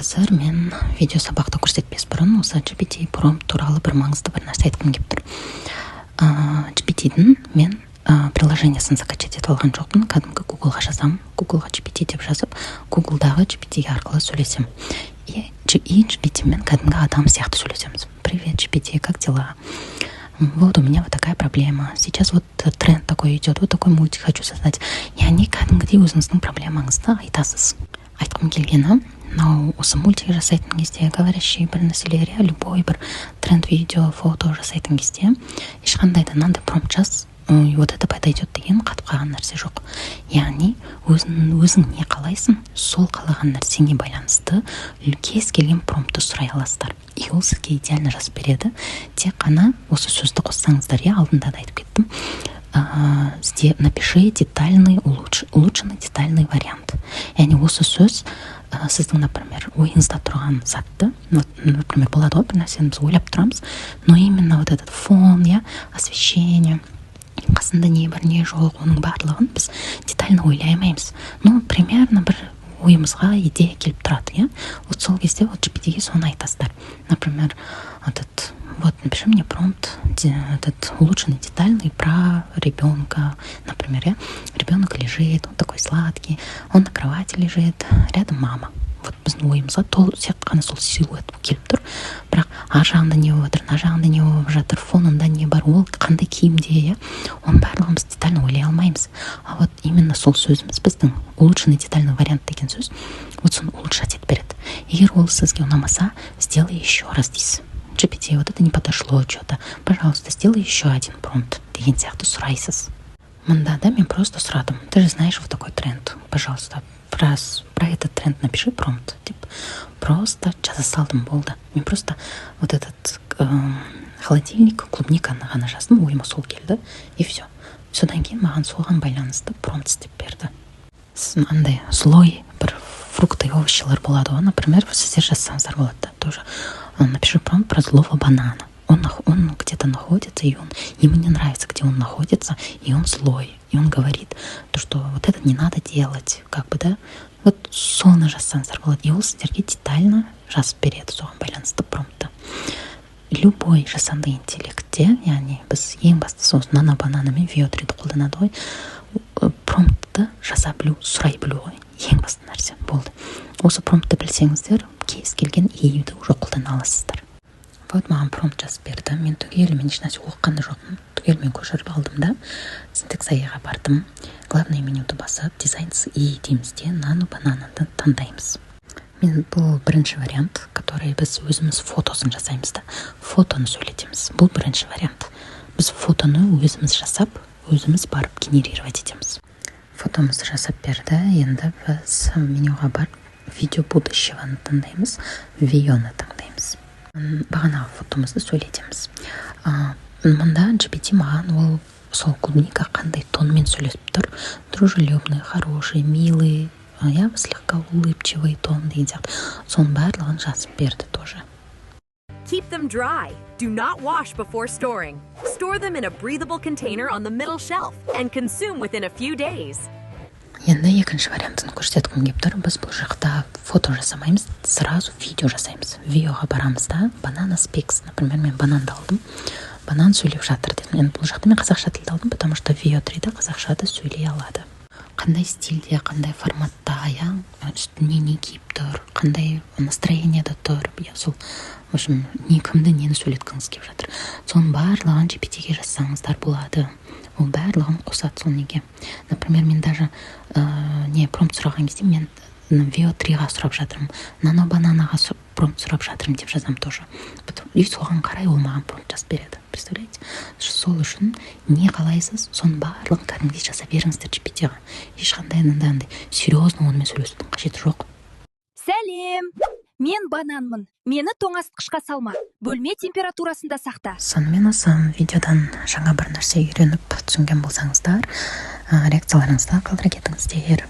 Қазір мен видео сабақты көрсетпес бұрын осы GPT промпт туралы бір маңызды бір нәрсе айтқым келіп тұр. GPT-дің мен приложениесін закачать ете алған жоқпын. Кәдімгі Google-ға жазам, Google-ға GPT деп жазып, Google-дағы GPT арқылы сөйлесем. И GPT-мен кәдімгі адам сияқты сөйлесеміз. Привет, GPT, как дела? Вот у меня вот такая проблема. Сейчас вот тренд такой идет, вот такой мультик хочу создать. Яғни кәдімгідей өзіңіздің проблемаңызды айтасыз. Айтқым келгені, мынау осы мультик жасайтын кезде, говорящий бір нәрселер, любой бір тренд видео, фото жасайтын кезде, ешқандай да мынандай промпт жаз, вот это подойдет деген қатып қалған нәрсе жоқ. Яғни өзің не қалайсың, сол қалаған нәрсеңе байланысты кез келген промптты сұрай аласыздар. И ол сізге идеально жазып береді. Тек қана осы сөзді қоссаңыздар, алдында да айтып кеттім. Напиши детальный, улучшенный детальный вариант. Яғни осы сөз сіздің, например, ойыңызда тұрған затты, например, болады ғой, бір нәрсені біз ойлап тұрамыз, но именно вот этот фон, освещение, қасында не бар, не жоқ, оның барлығын біз детально ойлай алмаймыз. Ну, примерно бір ойымызға идея келіп тұрады, Вот сол кезде вот GPT-ге соны айтасыздар. Например, вот напиши мне промпт, этот улучшенный детальный про ребенка, например, ребенок лежит, он такой сладкий, он на кровати лежит, рядом мама. Вот біздің ойымызға тек қана сол силуэт келіп тұр, бірақ ар жағында не болып жатыр, мына жағында не болып жатыр, фонында не бар, ол қандай киімде, оның барлығын біз детально ойлай алмаймыз. А вот именно сол сөзіміз біздің улучшенный детальный вариант деген сөз, вот соны улучшать етіп береді. Егер ол сізге ұнамаса, сделай еще раз дейсіз. GPT, вот это не подошло что-то, пожалуйста, сделай еще один промпт деген сияқты сұрайсыз. Мында да мен просто сұрадым, ты же знаешь вот такой тренд, пожалуйста, про этот тренд напиши промпт, просто жаза салдым, болды. Мен просто вот этот холодильник, клубниканы ғана жаздым, ойыма сол келді, и все. Содан кейін маған соған байланысты промпт істеп берді. Андай злой бір фрукты и овощилар болады ғой, например, сіздер жазсаңыздар болады, да, тоже. Напиши промпт про злого банана. Он где-то находится, и ему не нравится, где он находится, и он злой. И он говорит, что вот это не надо делать, да. Вот соны жазсаңыздар болады. И ол сіздерге детально жазып береді соған байланысты промптты. Любой жасанды интеллектте, яғни біз ең бастысы осы нано-банана мен VO3-ді қолданады ғой, промптты жаза білу, сұрай білу ғой. Ең басты нәрсе болды. Осы промптты білсеңіздер, кез келген ейді уже қолдана аласыздар. Вот маған промпт жазып берді. Мен түгелімен ешнәрсе оқығанда жоқпын. Түгелімен көшіріп алдым да. Синтекс АИ-ға бардым. Главное менюді басып, дизайн с И дейміз де, нано-банананы таңдаймыз. Мен бұл бірінші вариант, который біз өзіміз фотосын жасаймыз да. Фотоны сөйлетеміз. Бұл бірінші вариант. Біз фотоны өзіміз жасап, өзіміз барып генерировать етеміз. Фотомызды жасап берді. Енді біз менюға барып, видео будущегоны таңдаймыз, видеоны таңдаймыз. Бағанағы фотомызды сөйлетеміз. Мұнда GPT маған ол сол клубника қандай тонмен сөйлесіп тұр. Дружелюбный, хороший, милый, слегка улыбчивый тон деген сияқты. Соның барлығын жазып берді тоже. Keep them dry. Do not wash before storing. Store them in a breathable container on the middle shelf and consume within a few days. Енді екінші вариантын көрсеткім келіп тұр. Біз бұл жақта фото жасамаймыз, сразу видео жасаймыз. Видеоға барамыз да, банана speaks. Например, мен бананды алдым. Банан сөйлеп жатыр дедім. Енді бұл жақта мен қазақша тілді алдым, потому что VO3-де қазақшада сөйлей алады. Қандай стильде, қандай форматта, үстіне не киіп тұр, қандай настроениеде тұр, сол, в общем, кімді нені сөйлеткіңіз келіп жатыр. Соның барлығын GPT-ге жазсаңыздар болады. Ол барлығын қосады сол неге. Например, мен даже промпт сұраған кезде мен VO3-ға сұрап жатырмын, нано-бананаға промпт сұрап жатырмын деп жазам тоже. И соған қарай ол маған промпт жазып береді. Представляете? Сол үшін не қалайсыз, соның барлығын кәдімгідей жаза беріңіздер GPT-ға. Ешқандай серьезно онымен сөйлесудің қажеті жоқ. Сәлем! Мен бананмын. Мені тоңазытқышқа салма. Бөлме температурасында сақта. Сонымен осы видеодан жаңа бір нәрсе үйреніп түсінген болсаңыздар, реакцияларыңызды қалдыра кетіңіздер.